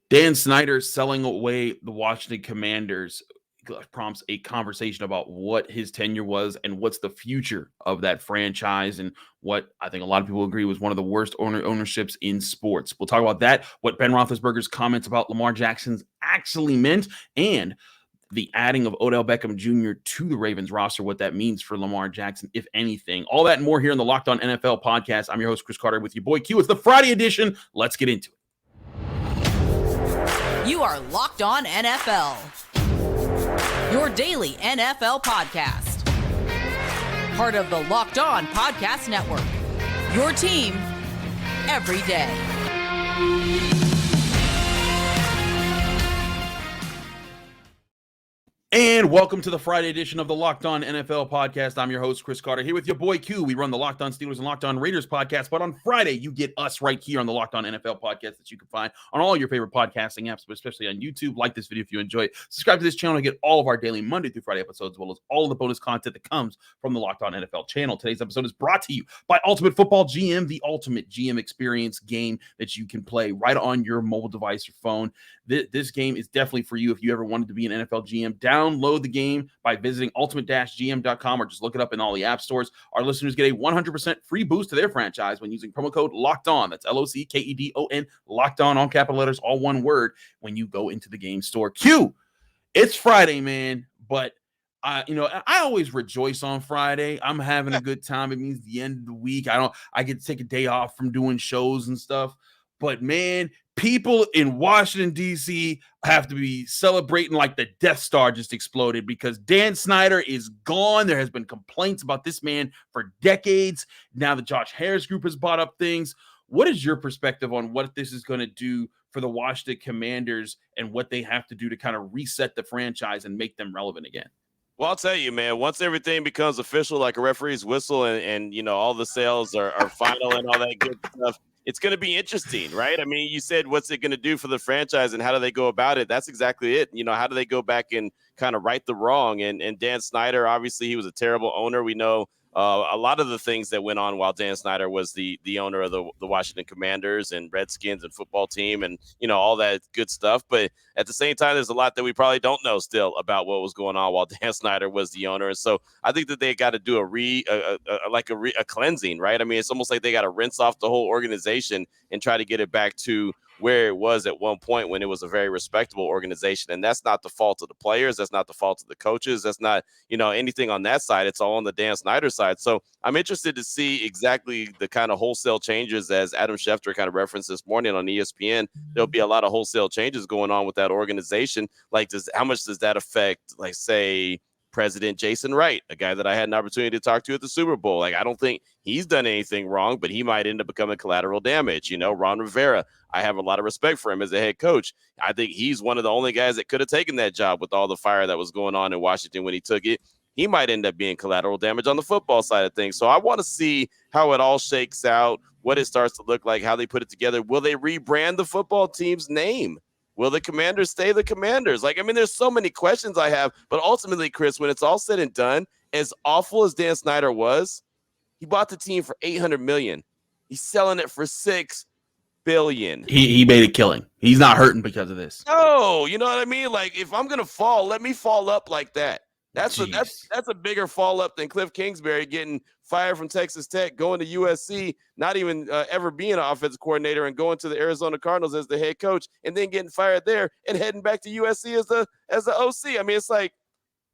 Dan Snyder selling away the Washington Commanders prompts a conversation about what his tenure was and what's the future of that franchise and what I think a lot of people agree was one of the worst ownerships in sports. We'll talk about that, what Ben Roethlisberger's comments about Lamar Jackson's actually meant, and the adding of Odell Beckham Jr. to the Ravens roster, what that means for Lamar Jackson, if anything. All that and more here on the Locked On NFL podcast. I'm your host, Chris Carter, with your boy Q. It's the Friday edition. Let's get into it. You are Locked On NFL, your daily NFL podcast. Part of the Locked On Podcast Network, your team every day. And welcome to the Friday edition of the Locked On NFL podcast. I'm your host, Chris Carter, here with your boy Q. We run the Locked On Steelers and Locked On Raiders podcast, but on Friday, you get us right here on the Locked On NFL podcast that you can find on all your favorite podcasting apps, but especially on YouTube. Like this video if you enjoy it. Subscribe to this channel to get all of our daily Monday through Friday episodes, as well as all of the bonus content that comes from the Locked On NFL channel. Today's episode is brought to you by Ultimate Football GM, the ultimate GM experience game that you can play right on your mobile device or phone. This game is definitely for you if you ever wanted to be an NFL GM. Download the game by visiting ultimate-gm.com or just look it up in all the app stores. Our listeners get a 100% free boost to their franchise when using promo code LOCKEDON. That's LOCKEDON, locked on, all capital letters, all one word, when you go into the game store. Q, it's Friday, man, but I always rejoice on Friday. I'm having a good time. It means the end of the week. I get to take a day off from doing shows and stuff. But man, people in Washington, D.C. have to be celebrating like the Death Star just exploded because Dan Snyder is gone. There has been complaints about this man for decades. Now the Josh Harris group has brought up things. What is your perspective on what this is going to do for the Washington Commanders and what they have to do to kind of reset the franchise and make them relevant again? Well, I'll tell you, man, once everything becomes official, like a referee's whistle and all the sales are final and all that good stuff, it's going to be interesting, right? I mean, you said, what's it going to do for the franchise and how do they go about it? That's exactly it. How do they go back and kind of right the wrong? And Dan Snyder, obviously, he was a terrible owner. We know a lot of the things that went on while Dan Snyder was the owner of the Washington Commanders and Redskins and football team and, all that good stuff. But at the same time, there's a lot that we probably don't know still about what was going on while Dan Snyder was the owner. And so I think that they got to do a cleansing, right? I mean, it's almost like they got to rinse off the whole organization and try to get it back to where it was at one point when it was a very respectable organization. And that's not the fault of the players. That's not the fault of the coaches. That's not, anything on that side. It's all on the Dan Snyder side. So I'm interested to see exactly the kind of wholesale changes as Adam Schefter kind of referenced this morning on ESPN. There'll be a lot of wholesale changes going on with that organization. Like, how much does that affect, like, say, President Jason Wright, a guy that I had an opportunity to talk to at the Super Bowl? Like, I don't think he's done anything wrong, but he might end up becoming collateral damage. Ron Rivera, I have a lot of respect for him as a head coach. I think he's one of the only guys that could have taken that job with all the fire that was going on in Washington when he took it. He might end up being collateral damage on the football side of things. So I want to see how it all shakes out, what it starts to look like, how they put it together. Will they rebrand the football team's name? Will the Commanders stay the Commanders? There's so many questions I have, but ultimately, Chris, when it's all said and done, as awful as Dan Snyder was, he bought the team for $800 million. He's selling it for $6 billion. He made a killing. He's not hurting because of this. No, you know what I mean? Like, if I'm gonna fall, let me fall up like that. That's a bigger fall up than Cliff Kingsbury getting fired from Texas Tech, going to USC, not even ever being an offensive coordinator, and going to the Arizona Cardinals as the head coach, and then getting fired there and heading back to USC as the OC. I mean, it's like,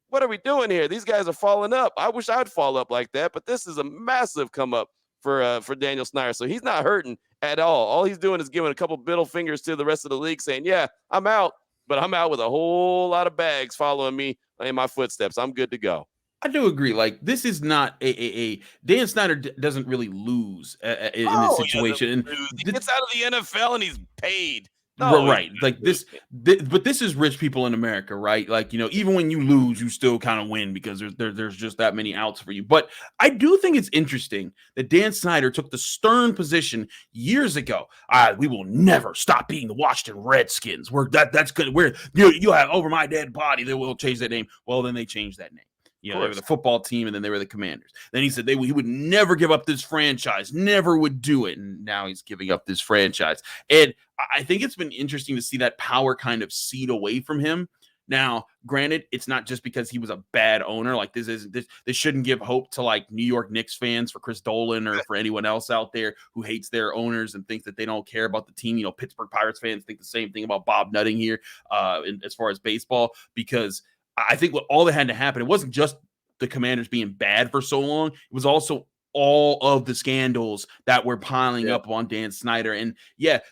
what are we doing here? These guys are falling up. I wish I'd fall up like that, but this is a massive come up for Daniel Snyder. So he's not hurting at all. All he's doing is giving a couple middle fingers to the rest of the league, saying, "Yeah, I'm out, but I'm out with a whole lot of bags following me in my footsteps. I'm good to go." I do agree. Like, this is not a Dan Snyder doesn't really lose in this situation. He gets out of the NFL and he's paid. Right. Like but this is rich people in America, right? Like, even when you lose, you still kind of win because there's just that many outs for you. But I do think it's interesting that Dan Snyder took the stern position years ago. We will never stop being the Washington Redskins. That's good. You'll have over my dead body. They will change that name. Well, then they changed that name. They were the football team, and then they were the Commanders. Then he said he would never give up this franchise, never would do it, and now he's giving up this franchise. And I think it's been interesting to see that power kind of cede away from him. Now, granted, it's not just because he was a bad owner. Like this shouldn't give hope to like New York Knicks fans, for Chris Dolan or for anyone else out there who hates their owners and thinks that they don't care about the team. Pittsburgh Pirates fans think the same thing about Bob Nutting here as far as baseball, because I think what all that had to happen, it wasn't just the Commanders being bad for so long. It was also all of the scandals that were piling up on Dan Snyder. And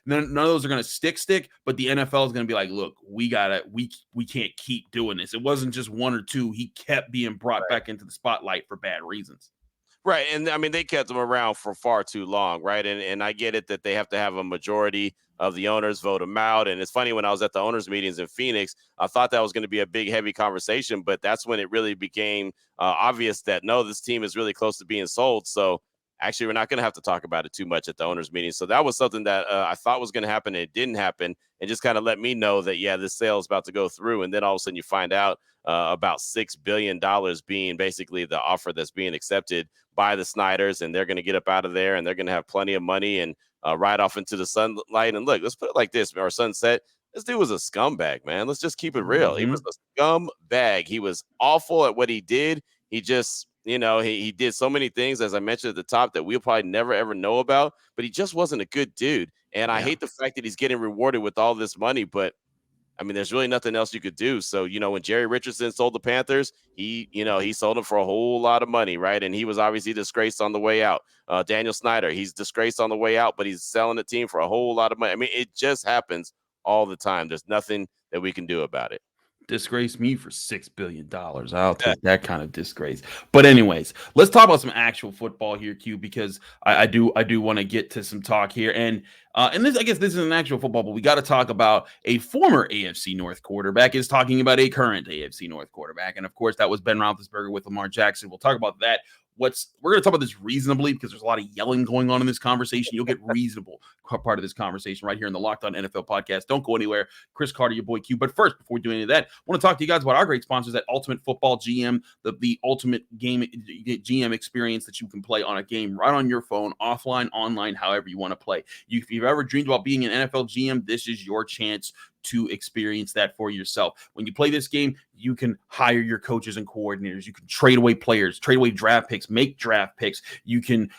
none of those are going to stick, but the NFL is going to be like, look, we can't keep doing this. It wasn't just one or two. He kept being brought back into the spotlight for bad reasons. Right. And I mean, they kept him around for far too long. Right. And I get it that they have to have a majority of the owners vote him out. And it's funny, when I was at the owners meetings in Phoenix, I thought that was going to be a big, heavy conversation, but that's when it really became obvious that no, this team is really close to being sold. So actually, we're not going to have to talk about it too much at the owners meeting. So that was something that I thought was going to happen, and it didn't happen, and just kind of let me know that, this sale is about to go through. And then all of a sudden you find out about $6 billion being basically the offer that's being accepted by the Snyders, and they're going to get up out of there, and they're going to have plenty of money and ride off into the sunlight. And look, let's put it like this, or sunset. This dude was a scumbag, man. Let's just keep it real. Mm-hmm. He was a scumbag. He was awful at what he did. He just, he did so many things, as I mentioned at the top, that we'll probably never, ever know about, but he just wasn't a good dude. And I hate the fact that he's getting rewarded with all this money, but I mean, there's really nothing else you could do. So, when Jerry Richardson sold the Panthers, he sold them for a whole lot of money, right? And he was obviously disgraced on the way out. Daniel Snyder, he's disgraced on the way out, but he's selling the team for a whole lot of money. I mean, it just happens all the time. There's nothing that we can do about it. Disgrace me for $6 billion. I'll take that kind of disgrace. But anyways, let's talk about some actual football here, Q, because I do want to get to some talk here. And this, I guess this is an actual football, but we got to talk about a former AFC North quarterback is talking about a current AFC North quarterback. And of course, that was Ben Roethlisberger with Lamar Jackson. We'll talk about that. We're going to talk about this reasonably, because there's a lot of yelling going on in this conversation. You'll get reasonable part of this conversation right here in the Locked On NFL podcast. Don't go anywhere. Chris Carter, your boy Q. But first, before we do any of that, I want to talk to you guys about our great sponsors at Ultimate Football GM, the ultimate game GM experience that you can play on a game right on your phone, offline, online, however you want to play. If you've ever dreamed about being an NFL GM, this is your chance to experience that for yourself. When you play this game, you can hire your coaches and coordinators. You can trade away players, trade away draft picks, make draft picks. You can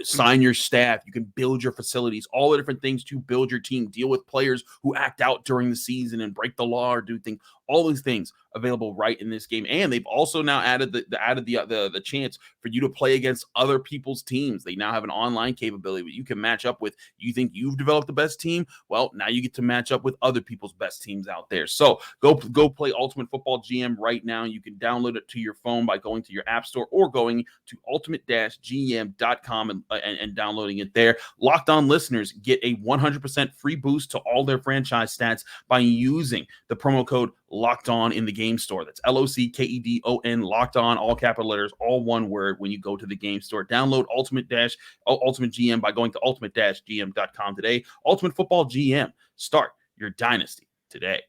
sign your staff. You can build your facilities, all the different things to build your team, deal with players who act out during the season and break the law or do things. All these things available right in this game. And they've also now added the chance for you to play against other people's teams. They now have an online capability where you can match up with, you think you've developed the best team? Well, now you get to match up with other people's best teams out there. So go play Ultimate Football GM right now. You can download it to your phone by going to your app store or going to ultimate-gm.com and downloading it there. Locked On listeners get a 100% free boost to all their franchise stats by using the promo code Locked On in the game store. That's LOCKEDON, Locked On, all capital letters, all one word when you go to the game store. Download Ultimate GM by going to ultimate-gm.com today. Ultimate Football GM. Start your dynasty today.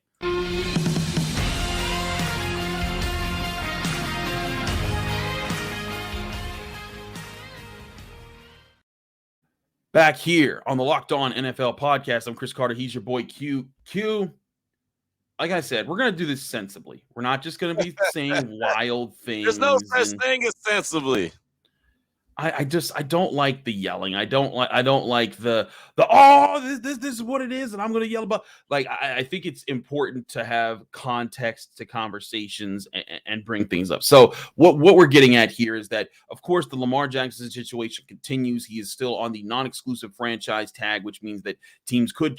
Back here on the Locked On NFL podcast, I'm Chris Carter. He's your boy Q. Like I said, we're going to do this sensibly. We're not just going to be saying wild things. There's no such thing as sensibly. I don't like the yelling. I don't like the this is what it is, and I'm going to yell about. Like, I think it's important to have context to conversations and bring things up. So what we're getting at here is that, of course, the Lamar Jackson situation continues. He is still on the non-exclusive franchise tag, which means that teams could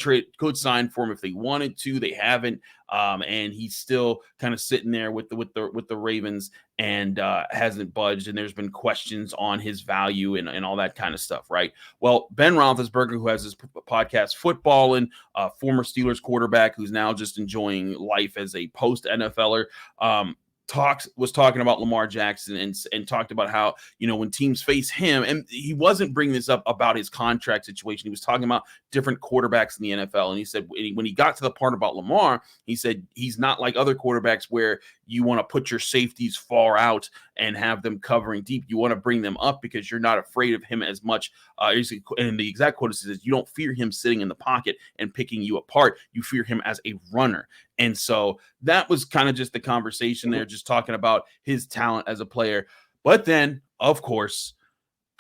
sign for him if they wanted to. They haven't. And he's still kind of sitting there with the Ravens and hasn't budged. And there's been questions on his value and all that kind of stuff, right? Well, Ben Roethlisberger, who has his podcast Football, and former Steelers quarterback who's now just enjoying life as a post NFLer, was talking about Lamar Jackson and talked about how, when teams face him, and he wasn't bringing this up about his contract situation. He was talking about different quarterbacks in the NFL. And he said, when he got to the part about Lamar, he said, he's not like other quarterbacks where you want to put your safeties far out and have them covering deep. You want to bring them up because you're not afraid of him as much. And the exact quote is, you don't fear him sitting in the pocket and picking you apart. You fear him as a runner. And so that was kind of just the conversation there, just talking about his talent as a player. But then, of course,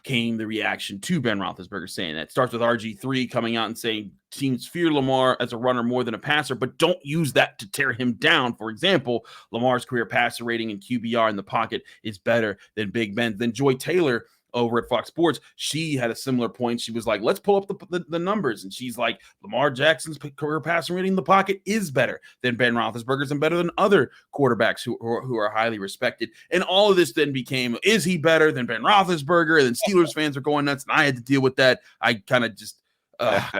came the reaction to Ben Roethlisberger saying that. It starts with RG3 coming out and saying teams fear Lamar as a runner more than a passer, but don't use that to tear him down. For example, Lamar's career passer rating and QBR in the pocket is better than Big Ben. Then Joy Taylor over at Fox Sports, she had a similar point. She was like, let's pull up the numbers. And she's like, Lamar Jackson's career passing rating in the pocket is better than Ben Roethlisberger's and better than other quarterbacks who are highly respected. And all of this then became, is he better than Ben Roethlisberger? And then Steelers fans are going nuts. And I had to deal with that. I kind of just,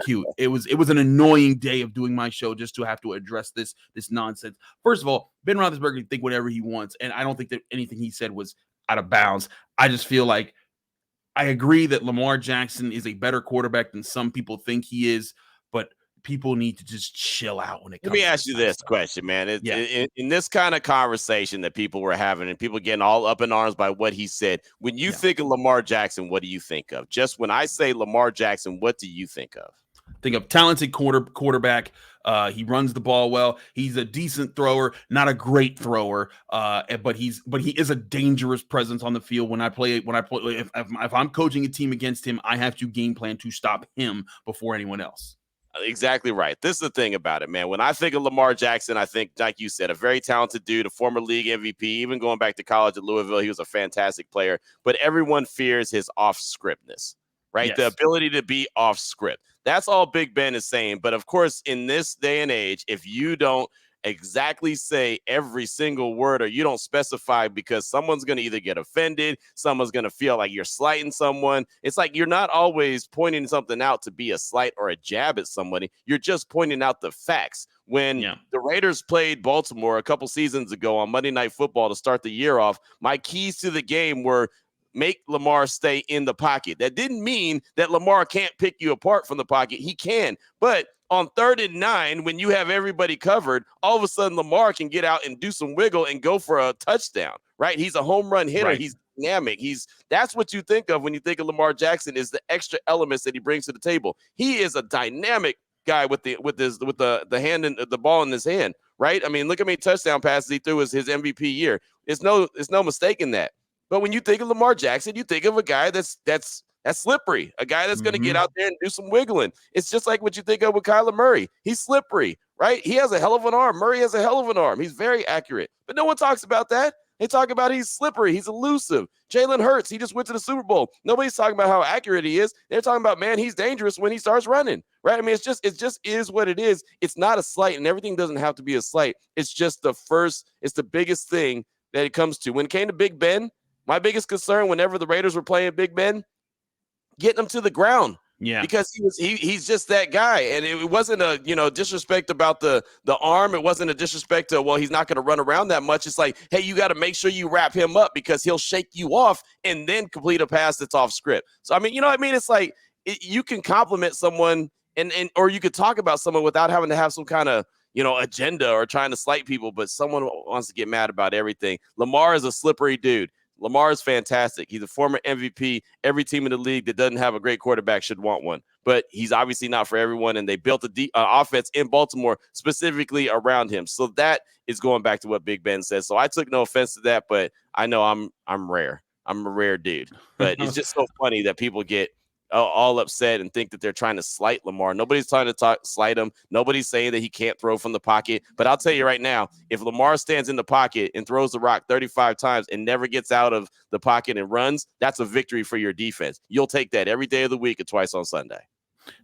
cute. It was an annoying day of doing my show just to have to address this nonsense. First of all, Ben Roethlisberger can think whatever he wants. And I don't think that anything he said was out of bounds. I just feel like, I agree that Lamar Jackson is a better quarterback than some people think he is, but people need to just chill out when it comes. Let me ask you this question, man. In this kind of conversation that people were having and people getting all up in arms by what he said, when you think of Lamar Jackson, what do you think of? Just when I say Lamar Jackson, what do you think of? Think of talented quarterback. He runs the ball well. He's a decent thrower, not a great thrower, but he is a dangerous presence on the field. If I'm coaching a team against him, I have to game plan to stop him before anyone else. Exactly right. This is the thing about it, man. When I think of Lamar Jackson, I think, like you said, a very talented dude, a former league MVP. Even going back to college at Louisville, he was a fantastic player. But everyone fears his off-scriptness, right? Yes. The ability to be off-script. That's all Big Ben is saying. But, of course, in this day and age, if you don't exactly say every single word or you don't specify, because someone's going to either get offended, someone's going to feel like you're slighting someone. It's like you're not always pointing something out to be a slight or a jab at somebody. You're just pointing out the facts. When the Raiders played Baltimore a couple seasons ago on Monday Night Football to start the year off, my keys to the game were make Lamar stay in the pocket. That didn't mean that Lamar can't pick you apart from the pocket. He can, but on 3rd and 9, when you have everybody covered, all of a sudden Lamar can get out and do some wiggle and go for a touchdown, right? He's a home run hitter. Right. He's dynamic. That's what you think of when you think of Lamar Jackson, is the extra elements that he brings to the table. He is a dynamic guy with the hand and the ball in his hand, right? I mean, look how many touchdown passes he threw his MVP year. It's no mistake in that. But when you think of Lamar Jackson, you think of a guy that's slippery, a guy that's going to get out there and do some wiggling. It's just like what you think of with Kyler Murray. He's slippery, right? He has a hell of an arm. Murray has a hell of an arm. He's very accurate. But no one talks about that. They talk about he's slippery. He's elusive. Jalen Hurts, he just went to the Super Bowl. Nobody's talking about how accurate he is. They're talking about, man, he's dangerous when he starts running, right? I mean, it just is what it is. It's not a slight, and everything doesn't have to be a slight. It's just it's the biggest thing that it comes to. When it came to Big Ben, my biggest concern whenever the Raiders were playing Big Ben, getting him to the ground. Yeah, because he's just that guy. And it wasn't a disrespect about the arm. It wasn't a disrespect to, well, he's not going to run around that much. It's like, hey, you got to make sure you wrap him up because he'll shake you off and then complete a pass that's off script. So I mean, you know what I mean? It's like you can compliment someone and or you could talk about someone without having to have some kind of agenda or trying to slight people. But someone wants to get mad about everything. Lamar is a slippery dude. Lamar is fantastic. He's a former MVP. Every team in the league that doesn't have a great quarterback should want one. But he's obviously not for everyone, and they built an offense in Baltimore specifically around him. So that is going back to what Big Ben says. So I took no offense to that, but I know I'm rare. I'm a rare dude. But it's just so funny that people get all upset and think that they're trying to slight Lamar. Nobody's trying to slight him. Nobody's saying that he can't throw from the pocket. But I'll tell you right now, if Lamar stands in the pocket and throws the rock 35 times and never gets out of the pocket and runs, that's a victory for your defense. You'll take that every day of the week and twice on Sunday.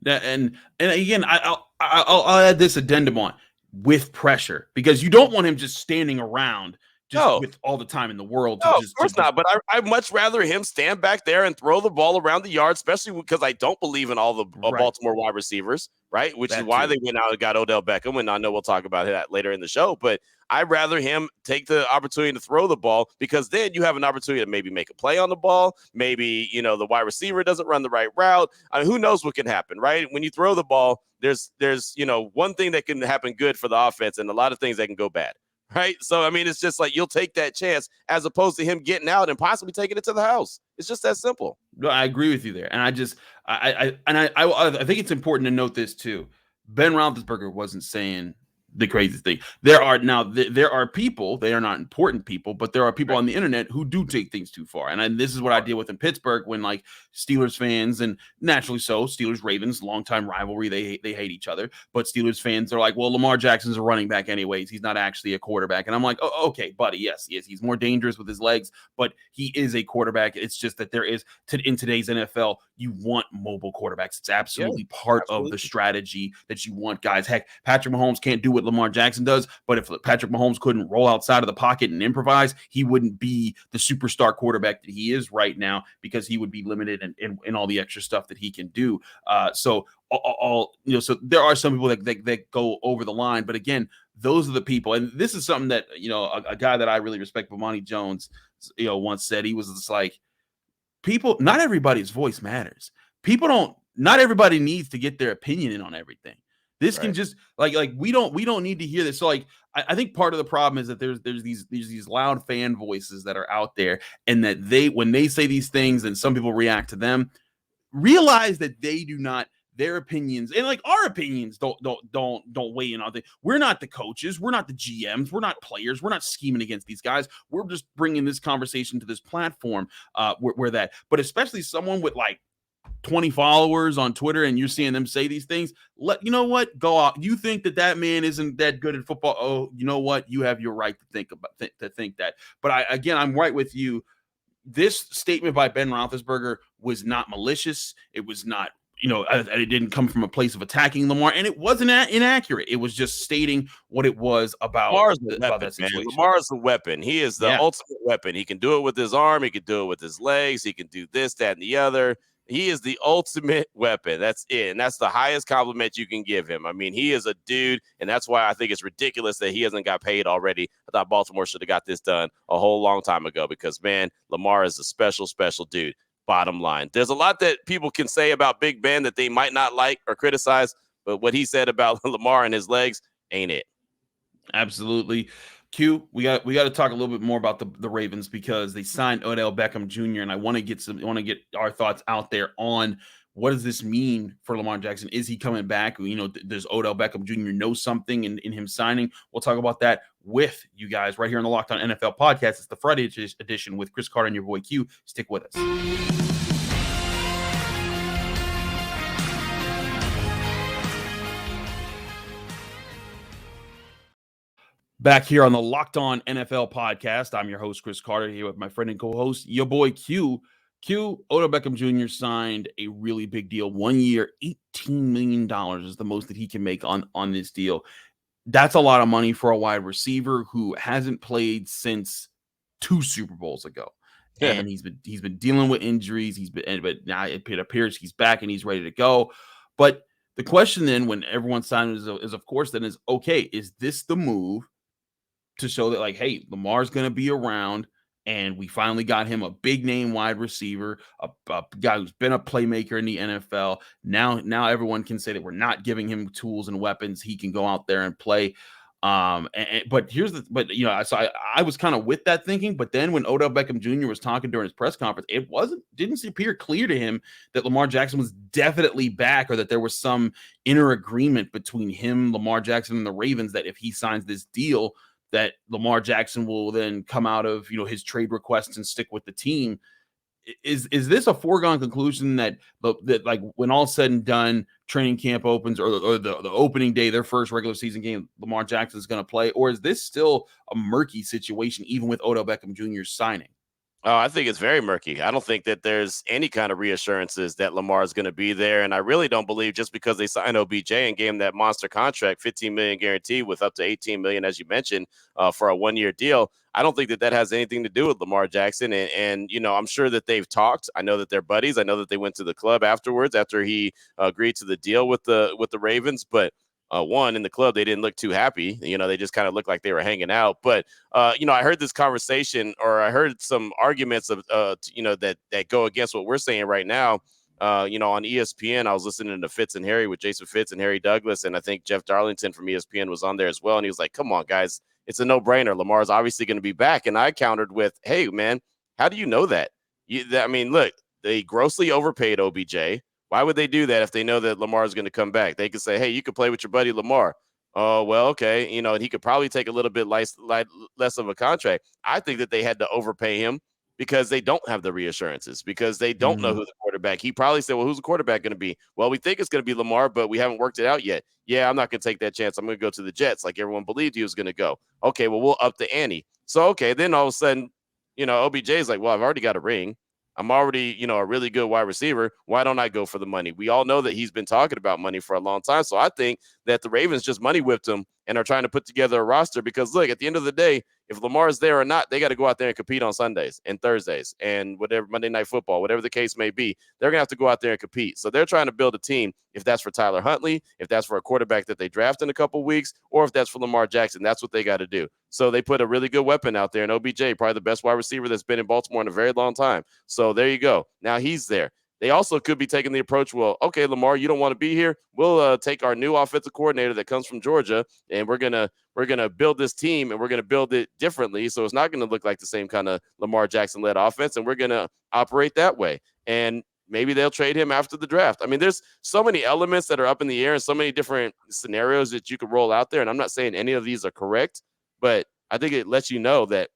And again, I'll add this addendum on with pressure, because you don't want him just standing around with all the time in the world. Of course not. But I'd much rather him stand back there and throw the ball around the yard, especially because I don't believe in all the Baltimore wide receivers, right? Which is why they went out and got Odell Beckham, and I know we'll talk about that later in the show. But I'd rather him take the opportunity to throw the ball, because then you have an opportunity to maybe make a play on the ball. Maybe, the wide receiver doesn't run the right route. I mean, who knows what can happen, right? When you throw the ball, there's one thing that can happen good for the offense and a lot of things that can go bad. right? So, I mean, it's just like you'll take that chance as opposed to him getting out and possibly taking it to the house. It's just that simple. No, I agree with you there, and I think it's important to note this too. Ben Roethlisberger wasn't saying the craziest thing. There are people. They are not important people, but there are people on the internet who do take things too far. And this is what I deal with in Pittsburgh when like Steelers fans, and naturally so, Steelers Ravens, longtime rivalry. They hate each other, but Steelers fans are like, well, Lamar Jackson's a running back anyways. He's not actually a quarterback. And I'm like, oh, okay, buddy, yes, he's more dangerous with his legs, but he is a quarterback. It's just that there is in today's NFL, you want mobile quarterbacks. It's absolutely part of the strategy that you want, guys. Heck, Patrick Mahomes can't do what Lamar Jackson does, but if Patrick Mahomes couldn't roll outside of the pocket and improvise, he wouldn't be the superstar quarterback that he is right now, because he would be limited in all the extra stuff that he can do. So there are some people that go over the line, but again, those are the people. And this is something that, a guy that I really respect, Bomani Jones, once said. He was just like, people, not everybody's voice matters. Not everybody needs to get their opinion in on everything. This can just like we don't need to hear this. So like I think part of the problem is that there's these loud fan voices that are out there, and that when they say these things and some people react to them, realize that they do not, their opinions, and like our opinions don't weigh in on things. We're not the coaches, we're not the GMs, we're not players, we're not scheming against these guys. We're just bringing this conversation to this platform but especially someone with like 20 followers on Twitter and you're seeing them say these things, go out. You think that man isn't that good at football? Oh, you know what? You have your right to think that. But I'm right with you. This statement by Ben Roethlisberger was not malicious. It was not, it didn't come from a place of attacking Lamar, and it wasn't inaccurate. It was just stating what it was about that situation. Lamar's a weapon. He is the ultimate weapon. He can do it with his arm. He can do it with his legs. He can do this, that, and the other. He is the ultimate weapon. That's it. And that's the highest compliment you can give him. I mean, he is a dude, and that's why I think it's ridiculous that he hasn't got paid already. I thought Baltimore should have got this done a whole long time ago because, man, Lamar is a special, special dude. Bottom line. There's a lot that people can say about Big Ben that they might not like or criticize, but what he said about Lamar and his legs ain't it. Absolutely. Q, we got to talk a little bit more about the Ravens, because they signed Odell Beckham Jr. and I want to get our thoughts out there on what does this mean for Lamar Jackson? Is he coming back? Does Odell Beckham Jr. know something in him signing? We'll talk about that with you guys right here on the Locked On NFL podcast. It's the Friday edition with Chris Carter and your boy Q. Stick with us. Back here on the Locked On NFL podcast, I'm your host, Chris Carter, here with my friend and co-host, your boy Q. Odell Beckham Jr. signed a really big deal. 1 year, $18 million is the most that he can make on this deal. That's a lot of money for a wide receiver who hasn't played since 2 Super Bowls ago. Yeah. And he's been dealing with injuries. But now it appears he's back and he's ready to go. But the question then, when everyone signed is of course, then is, okay, is this the move to show that, like, hey, Lamar's going to be around, and we finally got him a big name wide receiver, a guy who's been a playmaker in the NFL. Now everyone can say that we're not giving him tools and weapons. He can go out there and play. So I was kind of with that thinking, but then when Odell Beckham Jr. was talking during his press conference, it didn't appear clear to him that Lamar Jackson was definitely back, or that there was some inner agreement between him, Lamar Jackson, and the Ravens that if he signs this deal, that Lamar Jackson will then come out of his trade requests and stick with the team. Is this a foregone conclusion that like when all said and done, training camp opens or the opening day, their first regular season game, Lamar Jackson is going to play? Or is this still a murky situation, even with Odell Beckham Jr. signing? Oh, I think it's very murky. I don't think that there's any kind of reassurances that Lamar is going to be there. And I really don't believe just because they signed OBJ and gave him that monster contract, $15 million guarantee with up to $18 million, as you mentioned, for a 1-year deal. I don't think that has anything to do with Lamar Jackson. And I'm sure that they've talked. I know that they're buddies. I know that they went to the club afterwards after he agreed to the deal with the Ravens. But one, in the club, they didn't look too happy. They just kind of looked like they were hanging out. But, I heard this conversation, or I heard some arguments of, that go against what we're saying right now. On ESPN, I was listening to Fitz and Harry with Jason Fitz and Harry Douglas. And I think Jeff Darlington from ESPN was on there as well. And he was like, come on, guys. it's a no-brainer. Lamar's obviously going to be back. And I countered with, hey, man, how do you know that? I mean, look, they grossly overpaid OBJ. Why would they do that if they know that Lamar is going to come back? They could say, hey, you could play with your buddy Lamar. Oh, well, okay. And he could probably take a little bit less of a contract. I think that they had to overpay him because they don't have the reassurances, because they don't know who the quarterback. He probably said, well, who's the quarterback going to be? Well, we think it's going to be Lamar, but we haven't worked it out yet. Yeah, I'm not going to take that chance. I'm going to go to the Jets like everyone believed he was going to go. Okay, well, we'll up the ante. So, okay, then all of a sudden, OBJ is like, well, I've already got a ring. I'm already, a really good wide receiver. Why don't I go for the money? We all know that he's been talking about money for a long time. So I think that the Ravens just money whipped him and are trying to put together a roster because, look, at the end of the day, if Lamar is there or not, they got to go out there and compete on Sundays and Thursdays and whatever, Monday Night Football, whatever the case may be. They're going to have to go out there and compete. So they're trying to build a team, if that's for Tyler Huntley, if that's for a quarterback that they draft in a couple weeks, or if that's for Lamar Jackson. That's what they got to do. So they put a really good weapon out there in OBJ, probably the best wide receiver that's been in Baltimore in a very long time. So there you go. Now he's there. They also could be taking the approach, well, okay, Lamar, you don't want to be here. We'll take our new offensive coordinator that comes from Georgia, and we're gonna build this team, and we're gonna build it differently. So it's not gonna look like the same kind of Lamar Jackson-led offense, and we're gonna operate that way. And maybe they'll trade him after the draft. I mean, there's so many elements that are up in the air and so many different scenarios that you could roll out there. And I'm not saying any of these are correct, but I think it lets you know that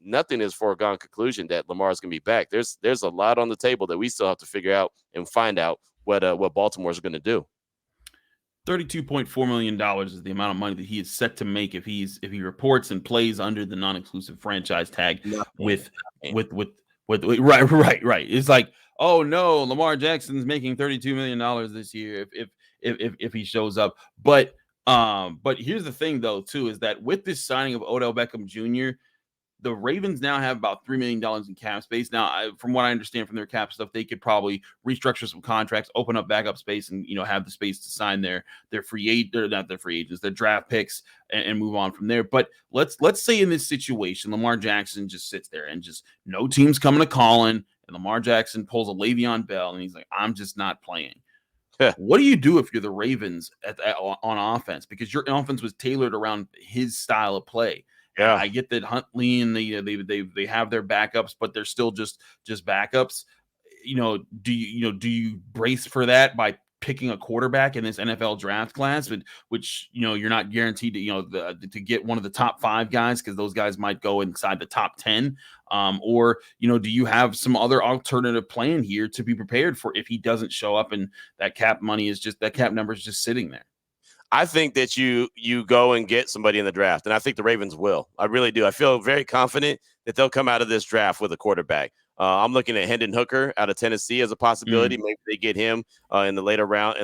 nothing is foregone conclusion that Lamar is going to be back. There's a lot on the table that we still have to figure out and find out what Baltimore is going to do. $32.4 million is the amount of money that he is set to make if he reports and plays under the non-exclusive franchise tag with right. It's like, oh no, Lamar Jackson's making $32 million this year if he shows up. But here's the thing though, too, is that with this signing of Odell Beckham Jr., the Ravens now have about $3 million in cap space. Now, from what I understand from their cap stuff, they could probably restructure some contracts, open up backup space, and have the space to sign their not their free agents, their draft picks, and move on from there. But let's say in this situation, Lamar Jackson just sits there and just no team's coming to calling, and Lamar Jackson pulls a Le'Veon Bell, and he's like, I'm just not playing. What do you do if you're the Ravens on offense? Because your offense was tailored around his style of play. Yeah, I get that Huntley and they have their backups, but they're still just backups. Do you brace for that by picking a quarterback in this NFL draft class, which you're not guaranteed to to get one of the top 5 guys, because those guys might go inside the top 10, or do you have some other alternative plan here to be prepared for if he doesn't show up and that cap number is just sitting there? I think that you go and get somebody in the draft, and I think the Ravens will. I really do. I feel very confident that they'll come out of this draft with a quarterback. I'm looking at Hendon Hooker out of Tennessee as a possibility. Maybe they get him in the later round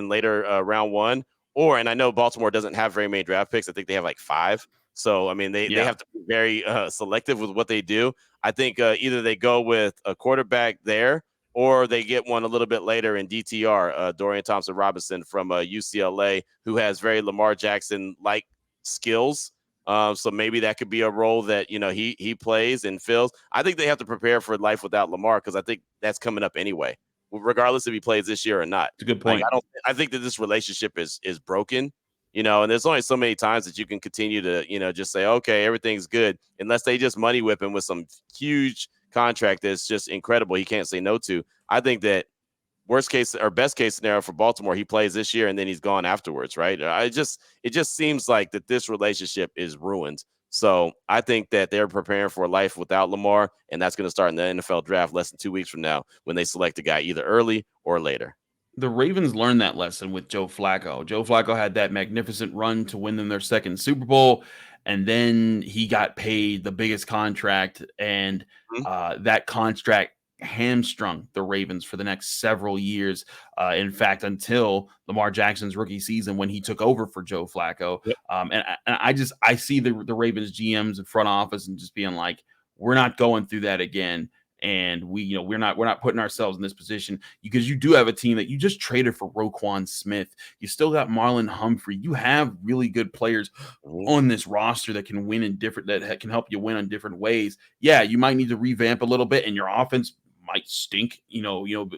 1. And I know Baltimore doesn't have very many draft picks. I think they have like 5. So, I mean, they have to be very selective with what they do. I think either they go with a quarterback there, or they get one a little bit later in DTR, Dorian Thompson-Robinson from UCLA, who has very Lamar Jackson-like skills. So maybe that could be a role that, he plays and fills. I think they have to prepare for life without Lamar, because I think that's coming up anyway, regardless if he plays this year or not. It's a good point. I think that this relationship is broken, and there's only so many times that you can continue to, just say, okay, everything's good, unless they just money whip him with some huge contract that's just incredible he can't say no to. I think that worst case or best case scenario for Baltimore, he plays this year and then he's gone afterwards, right? It just seems like that this relationship is ruined. So I think that they're preparing for life without Lamar, and that's going to start in the NFL draft less than 2 weeks from now, when they select a guy either early or later. The Ravens learned that lesson with Joe Flacco. Joe Flacco had that magnificent run to win them their second Super Bowl, and then he got paid the biggest contract, and that contract hamstrung the Ravens for the next several years. In fact, until Lamar Jackson's rookie season, when he took over for Joe Flacco. Yep. And I see the Ravens GMs and front office and just being like, we're not going through that again. And we're not putting ourselves in this position, because you do have a team that you just traded for Roquan Smith. You still got Marlon Humphrey. You have really good players on this roster that can win that can help you win in different ways. Yeah, you might need to revamp a little bit, and your offense might stink,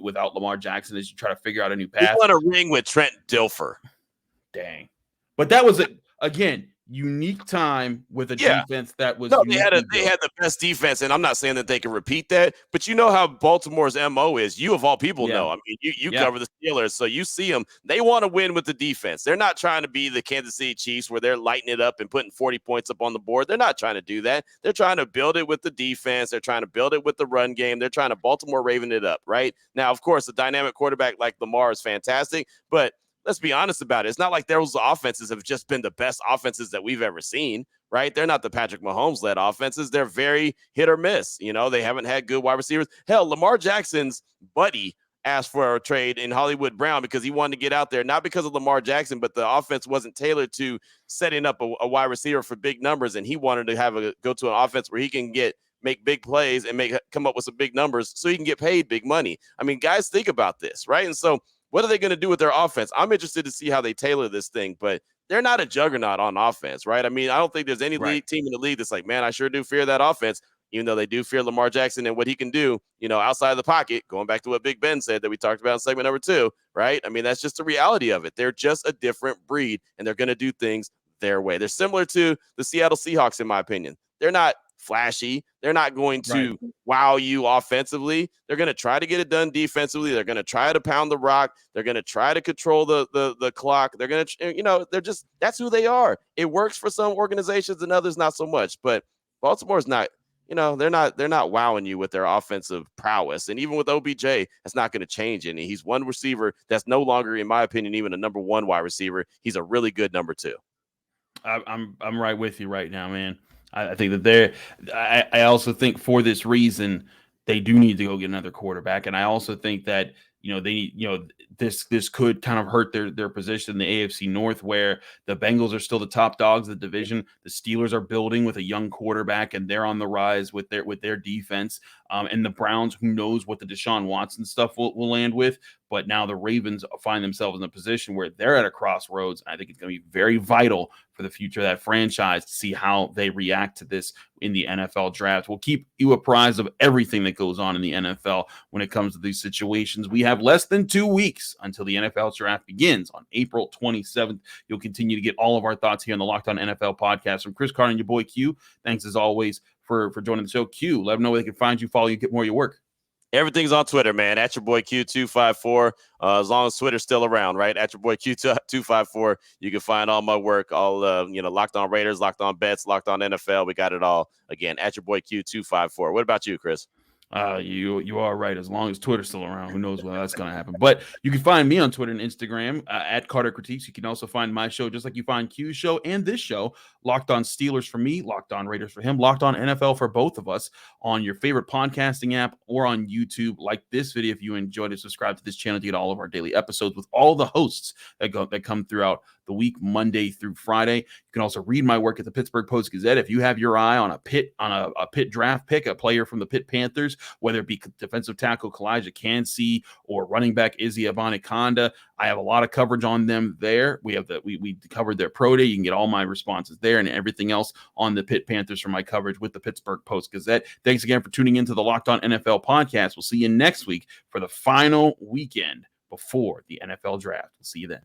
without Lamar Jackson, as you try to figure out a new path. You want a ring with Trent Dilfer. Dang. But that was again, unique time with a Yeah. defense that was No, they had uniquely built. the best defense, and I'm not saying that they can repeat that, but you know how Baltimore's MO is. You of all people Yeah. know. I mean, you Yeah. cover the Steelers, so you see them. They want to win with the defense. They're not trying to be the Kansas City Chiefs where they're lighting it up and putting 40 points up on the board. They're not trying to do that. They're trying to build it with the defense. They're trying to build it with the run game. They're trying to Baltimore Raven it up, right? Now, of course, a dynamic quarterback like Lamar is fantastic, but let's be honest about it. It's not like those offenses have just been the best offenses that we've ever seen, right? They're not the Patrick Mahomes-led offenses. They're very hit or miss. You know, they haven't had good wide receivers. Hell, Lamar Jackson's buddy asked for a trade in Hollywood Brown because he wanted to get out there, not because of Lamar Jackson, but the offense wasn't tailored to setting up a wide receiver for big numbers, and he wanted to go to an offense where he can make big plays and come up with some big numbers so he can get paid big money. I mean, guys, think about this, right? And so what are they going to do with their offense? I'm interested to see how they tailor this thing, but they're not a juggernaut on offense, right? I mean, I don't think there's any league team in the league that's like, man, I sure do fear that offense, even though they do fear Lamar Jackson and what he can do, you know, outside of the pocket, going back to what Big Ben said that we talked about in segment number 2, right? I mean, that's just the reality of it. They're just a different breed, and they're going to do things their way. They're similar to the Seattle Seahawks, in my opinion. They're not flashy. They're not going to wow you offensively. They're going to try to get it done defensively. They're going to try to pound the rock. They're going to try to control the clock. They're going to, you know, that's who they are. It works for some organizations and others not so much. But Baltimore's not, you know, they're not wowing you with their offensive prowess. And even with OBJ, that's not going to change any. He's one receiver that's no longer, in my opinion, even a number 1 wide receiver. He's a really good number 2. I'm right with you right now, man. I think that I also think for this reason they do need to go get another quarterback, and I also think that this could kind of hurt their position in the AFC North, where the Bengals are still the top dogs of the division. The Steelers are building with a young quarterback, and they're on the rise with their defense. And the Browns, who knows what the Deshaun Watson stuff will land with. But now the Ravens find themselves in a position where they're at a crossroads. I think it's going to be very vital for the future of that franchise to see how they react to this in the NFL draft. We'll keep you apprised of everything that goes on in the NFL when it comes to these situations. We have less than 2 weeks until the NFL draft begins on April 27th. You'll continue to get all of our thoughts here on the Locked On NFL podcast from Chris Carter and your boy Q. Thanks as always for joining the show. Q, let them know where they can find you, follow you, get more of your work. Everything's on Twitter, man. At your boy Q254. As long as Twitter's still around, right? At your boy Q254. You can find all my work, all Locked On Raiders, Locked On Bets, Locked On NFL. We got it all. Again, at your boy Q254. What about you, Chris? You are right. As long as Twitter's still around, who knows when that's going to happen. But you can find me on Twitter and Instagram at Carter Critiques. You can also find my show, just like you find Q's show and this show, Locked On Steelers for me, Locked On Raiders for him, Locked On NFL for both of us, on your favorite podcasting app or on YouTube. Like this video if you enjoyed it. Subscribe to this channel to get all of our daily episodes with all the hosts that come throughout the week, Monday through Friday. You can also read my work at the Pittsburgh Post-Gazette. If you have your eye on a Pitt draft pick, a player from the Pitt Panthers, whether it be defensive tackle Kalijah Kancey or running back Izzy Abanikanda, I have a lot of coverage on them there. We covered their pro day. You can get all my responses there and everything else on the Pitt Panthers from my coverage with the Pittsburgh Post-Gazette. Thanks again for tuning into the Locked On NFL podcast. We'll see you next week for the final weekend before the NFL draft. We'll see you then.